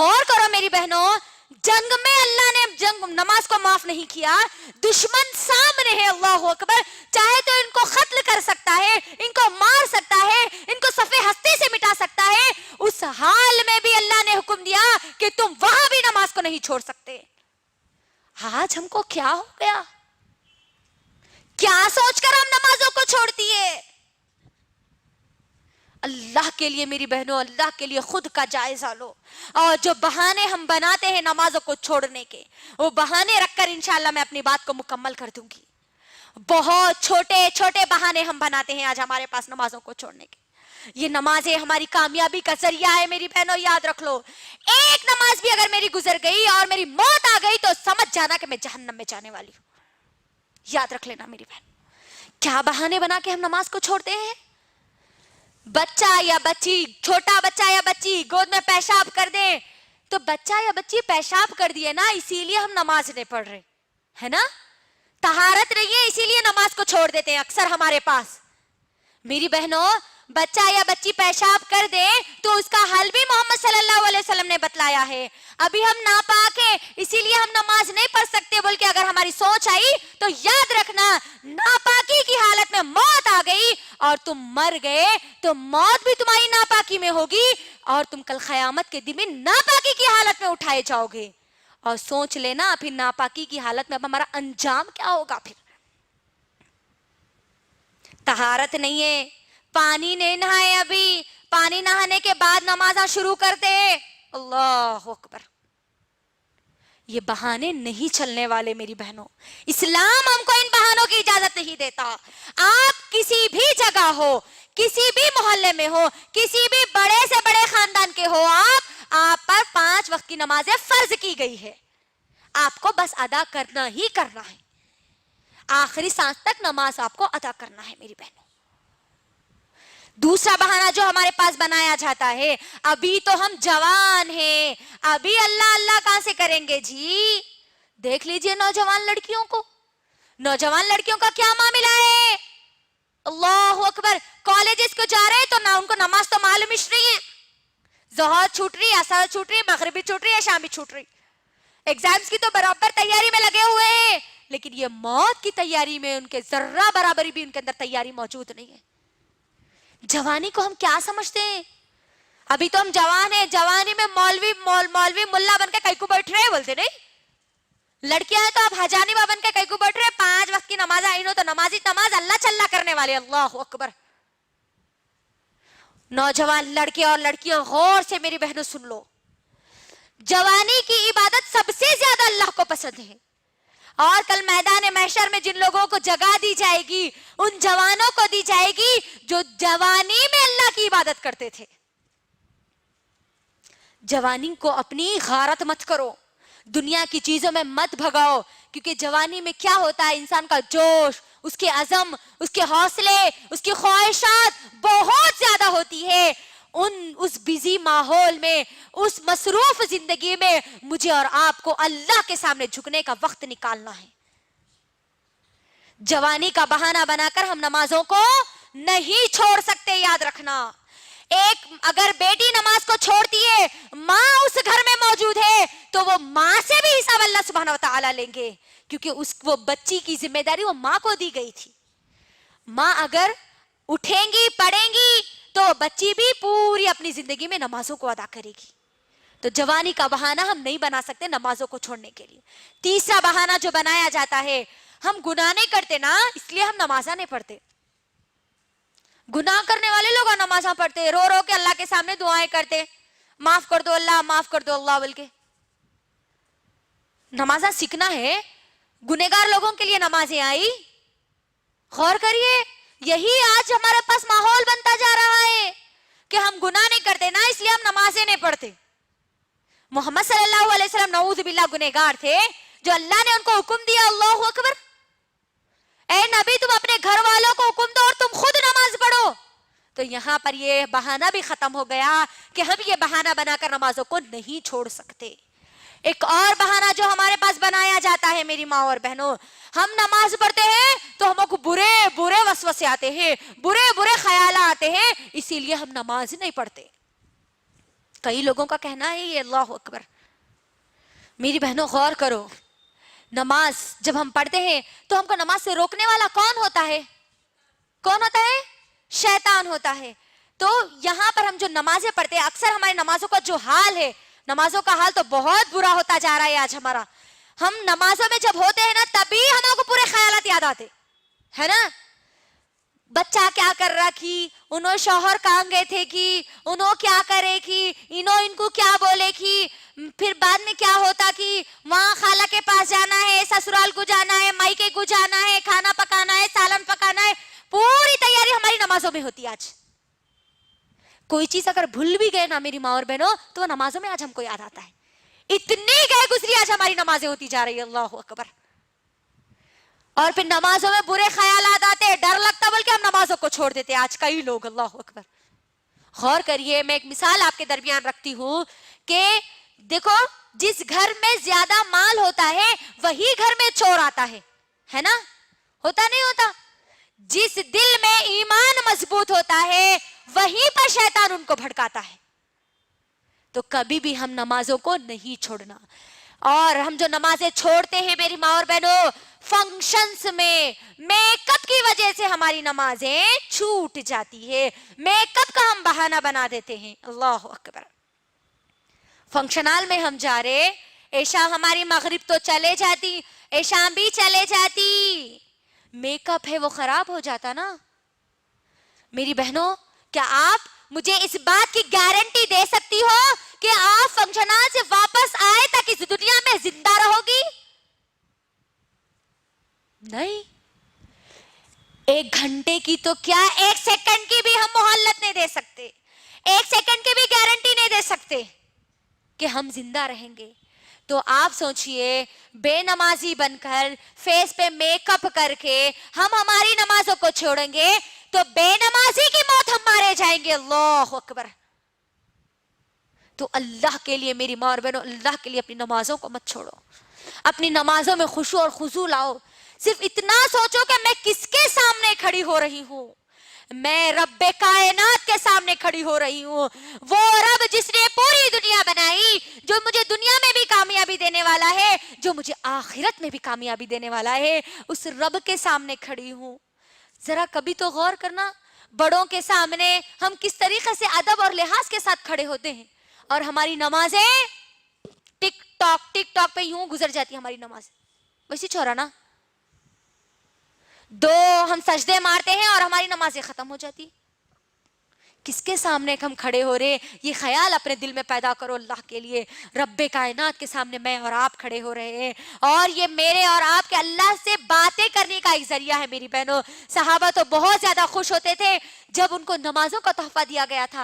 غور کرو میری بہنوں، جنگ میں اللہ نے نماز کو معاف نہیں کیا، دشمن سامنے ہے، اللہ اکبر، چاہے تو ان کو قتل کر سکتا ہے، ان کو مار سکتا ہے، ان کو صفحے ہستی سے مٹا سکتا ہے، اس حال میں بھی اللہ نے حکم دیا کہ تم وہاں بھی نماز کو نہیں چھوڑ سکتے۔ آج ہم کو کیا ہو گیا؟ کیا سوچ کر ہم نمازوں کو چھوڑ دیے؟ اللہ کے لیے میری بہنوں، اللہ کے لیے خود کا جائزہ لو، اور جو بہانے ہم بناتے ہیں نمازوں کو چھوڑنے کے، وہ بہانے رکھ کر انشاءاللہ میں اپنی بات کو مکمل کر دوں گی۔ بہت چھوٹے چھوٹے بہانے ہم بناتے ہیں آج ہمارے پاس نمازوں کو چھوڑنے کے۔ یہ نمازیں ہماری کامیابی کا ذریعہ ہے میری بہنوں، یاد رکھ لو، ایک نماز بھی اگر میری گزر گئی اور میری موت آ گئی تو سمجھ جانا کہ میں جہنم میں جانے والی ہوں۔ یاد رکھ لینا میری بہن، کیا بہانے بنا کے ہم نماز کو چھوڑتے ہیں؟ بچہ یا بچی، چھوٹا بچہ یا بچی گود میں پیشاب کر دیں تو بچہ یا بچی پیشاب کر دیے نا، اسی لیے ہم نماز نہیں پڑھ رہے ہے نا، طہارت نہیں ہے اسی لیے نماز کو چھوڑ دیتے ہیں اکثر ہمارے پاس۔ میری بہنوں، بچہ یا بچی پیشاب کر دے تو اس کا حل بھی محمد صلی اللہ علیہ وسلم نے بتلایا ہے۔ ابھی ہم ناپاک ہیں اسی لیے ہم نماز نہیں پڑھ سکتے، بلکہ اگر ہماری سوچ آئی تو یاد رکھنا، ناپاکی کی حالت میں موت آ گئی اور تم مر گئے تو موت بھی تمہاری ناپاکی میں ہوگی، اور تم کل قیامت کے دن میں ناپاکی کی حالت میں اٹھائے جاؤ گے۔ اور سوچ لینا پھر ناپاکی کی حالت میں اب ہمارا انجام کیا ہوگا۔ پھر طہارت نہیں ہے، پانی نہیں نہائے، ابھی پانی نہانے کے بعد نمازاں شروع کر دے، اللہ اکبر۔ یہ بہانے نہیں چلنے والے میری بہنوں، اسلام ہم کو ان بہانوں کی اجازت نہیں دیتا۔ آپ کسی بھی جگہ ہو، کسی بھی محلے میں ہو، کسی بھی بڑے سے بڑے خاندان کے ہو، آپ پر 5 وقت کی نمازیں فرض کی گئی ہے، آپ کو بس ادا کرنا ہی کرنا ہے، آخری سانس تک نماز آپ کو ادا کرنا ہے میری بہنوں۔ دوسرا بہانہ جو ہمارے پاس بنایا جاتا ہے، ابھی تو ہم جوان ہیں، ابھی اللہ اللہ کہاں سے کریں گے جی؟ دیکھ لیجئے نوجوان لڑکیوں کو، نوجوان لڑکیوں کا کیا معاملہ ہے، اللہ اکبر، کالجز کو جا رہے تو نہ ان کو نماز تو معلوم ہی نہیں ہے، ظہر چھوٹ رہی، عصر چھوٹ رہی، مغرب بھی چھوٹ رہی ہے، شام بھی چھوٹ رہی، ایگزامز کی تو برابر تیاری میں لگے ہوئے ہیں، لیکن یہ موت کی تیاری میں ان کے ذرہ برابری بھی ان کے اندر تیاری موجود نہیں ہے۔ جوانی کو ہم کیا سمجھتے ہیں؟ ابھی تو ہم جوان ہیں، جوانی میں مولوی ملا بن کے کئی کو بیٹھ رہے ہیں، بولتے نہیں، لڑکیاں ہیں تو آپ حجانبہ بن کے کئی کو بیٹھ رہے ہیں، 5 وقت کی نماز آئی نو تو نماز اللہ چلنا کرنے والے، اللہ اکبر۔ نوجوان لڑکے اور لڑکیاں غور سے میری بہنوں سن لو، جوانی کی عبادت سب سے زیادہ اللہ کو پسند ہے، اور کل میدان محشر میں جن لوگوں کو جگہ دی جائے گی ان جوانوں کو دی جائے گی جو جوانی میں اللہ کی عبادت کرتے تھے۔ جوانی کو اپنی غارت مت کرو، دنیا کی چیزوں میں مت بھگاؤ، کیونکہ جوانی میں کیا ہوتا ہے، انسان کا جوش، اس کے عزم، اس کے حوصلے، اس کی خواہشات بہت زیادہ ہوتی ہے۔ اس بیزی ماحول میں، اس مصروف زندگی میں مجھے اور آپ کو اللہ کے سامنے جھکنے کا وقت نکالنا ہے۔ جوانی کا بہانہ بنا کر ہم نمازوں کو نہیں چھوڑ سکتے، یاد رکھنا۔ ایک اگر بیٹی نماز کو چھوڑتی ہے، ماں اس گھر میں موجود ہے تو وہ ماں سے بھی حساب اللہ سبحانہ وتعالی لیں گے، کیونکہ وہ بچی کی ذمہ داری وہ ماں کو دی گئی تھی۔ ماں اگر اٹھیں گی، پڑھیں گی تو بچی بھی پوری اپنی زندگی میں نمازوں کو ادا کرے گی۔ تو جوانی کا بہانہ ہم نہیں بنا سکتے نمازوں کو چھوڑنے کے لیے۔ تیسرا بہانہ جو بنایا جاتا ہے، ہم گناہ نہیں کرتے نا اس لیے ہم نمازاں نہیں پڑھتے۔ گناہ کرنے والے لوگ نمازاں پڑھتے، رو رو کے اللہ کے سامنے دعائیں کرتے، معاف کر دو اللہ، معاف کر دو اللہ بول کے۔ نمازاں سیکھنا ہے، گنہگار لوگوں کے لیے نمازیں آئی، غور کریے، یہی آج ہمارے پاس ماحول بنتا جا رہا ہے کہ ہم گناہ نہیں کرتے نا اس لیے ہم نمازیں نہیں پڑھتے۔ محمد صلی اللہ علیہ وسلم نعوذ باللہ گنہگار تھے، جو اللہ نے ان کو حکم دیا، اللہ اکبر، اے نبی تم اپنے گھر والوں کو حکم دو اور تم خود نماز پڑھو، تو یہاں پر یہ بہانہ بھی ختم ہو گیا کہ ہم یہ بہانہ بنا کر نمازوں کو نہیں چھوڑ سکتے۔ ایک اور بہانہ جو ہمارے پاس بنایا جاتا ہے میری ماں اور بہنوں، ہم نماز پڑھتے ہیں تو ہم کو برے برے وسوسے آتے ہیں، برے برے خیالات آتے ہیں، اسی لیے ہم نماز نہیں پڑھتے۔ کئی لوگوں کا کہنا ہے یہ اللہ اکبر. میری بہنوں غور کرو, نماز جب ہم پڑھتے ہیں تو ہم کو نماز سے روکنے والا کون ہوتا ہے؟ کون ہوتا ہے؟ شیطان ہوتا ہے. تو یہاں پر ہم جو نمازیں پڑھتے ہیں, اکثر ہماری نمازوں کا جو حال ہے, نمازوں کا حال تو بہت برا ہوتا جا رہا ہے آج ہمارا. ہم نمازوں میں جب ہوتے ہیں نا تبھی ہم کو پورے خیالات یاد آتے ہے نا. بچہ کیا کر رہا کی, انہوں شوہر کہاں گئے تھے کی, انہوں کیا کرے کی, انہوں ان کو کیا بولے کی, پھر بعد میں کیا ہوتا کہ وہاں خالہ کے پاس جانا ہے, سسرال کو جانا ہے, مائکے کو جانا ہے, کھانا پکانا ہے, سالن پکانا ہے. پوری تیاری ہماری نمازوں میں ہوتی ہے. آج کوئی چیز اگر بھول بھی گئے نا میری ماں اور بہنوں, تو وہ نمازوں میں آج ہم کو یاد آتا ہے. اتنی گئے گزری آج ہماری نمازیں ہوتی جا رہی ہے. اللہ اکبر. اور پھر نمازوں میں برے خیالات آتے, ڈر لگتا, بلکہ ہم نمازوں کو چھوڑ دیتے آج کئی لوگ. اللہ اکبر. غور کریے, میں ایک مثال آپ کے درمیان رکھتی ہوں کہ دیکھو, جس گھر میں زیادہ مال ہوتا ہے وہی گھر میں چور آتا ہے نا. ہوتا نہیں ہوتا؟ جس دل میں ایمان مضبوط ہوتا ہے وہیں پر شیطان ان کو بھڑکاتا ہے. تو کبھی بھی ہم نمازوں کو نہیں چھوڑنا. اور ہم جو نمازیں چھوڑتے ہیں میری ماں اور بہنوں, فنکشنز میں میک اپ کی وجہ سے ہماری نمازیں چھوٹ جاتی ہے. میک اپ کا ہم بہانہ بنا دیتے ہیں. اللہ اکبر. فنکشن ہال میں ہم جا رہے, عشاء ہماری مغرب تو چلے جاتی, عشاء بھی چلے جاتی, میک اپ ہے وہ خراب ہو جاتا نا. میری بہنوں, کیا آپ مجھے اس بات کی گارنٹی دے سکتی ہو کہ آپ فنکشن ہال سے واپس آئے تک اس دنیا میں زندہ رہو گی؟ نہیں. 1 گھنٹے کی تو کیا, 1 سیکنڈ کی بھی ہم مہلت نہیں دے سکتے, 1 سیکنڈ کی بھی گارنٹی نہیں دے سکتے کہ ہم زندہ رہیں گے. تو آپ سوچئے, بے نمازی بن کر, فیس پہ میک اپ کر کے ہم ہماری نمازوں کو چھوڑیں گے تو بے نمازی کی موت ہم مارے جائیں گے. اللہ اکبر. تو اللہ کے لیے میری ماں اور بہنوں, اللہ کے لیے اپنی نمازوں کو مت چھوڑو. اپنی نمازوں میں خشوع اور خضوع لاؤ. صرف اتنا سوچو کہ میں کس کے سامنے کھڑی ہو رہی ہوں. میں رب کائنات کے سامنے کھڑی ہو رہی ہوں. وہ رب جس نے پوری دنیا بنائی, جو مجھے دنیا میں بھی کامیابی دینے والا ہے, جو مجھے آخرت میں بھی کامیابی دینے والا ہے, اس رب کے سامنے کھڑی ہوں. ذرا کبھی تو غور کرنا, بڑوں کے سامنے ہم کس طریقے سے ادب اور لحاظ کے ساتھ کھڑے ہوتے ہیں, اور ہماری نمازیں ٹک ٹاک پہ یوں گزر جاتی ہماری نماز. ویسی چھوڑا نا, 2 ہم سجدے مارتے ہیں اور ہماری نمازیں ختم ہو جاتی. کس کے سامنے ہم کھڑے ہو رہے, یہ خیال اپنے دل میں پیدا کرو. اللہ کے لیے رب کائنات کے سامنے میں اور آپ کھڑے ہو رہے ہیں, اور یہ میرے اور آپ کے اللہ سے باتیں کرنے کا ایک ذریعہ ہے. میری بہنوں, صحابہ تو بہت زیادہ خوش ہوتے تھے جب ان کو نمازوں کا تحفہ دیا گیا تھا.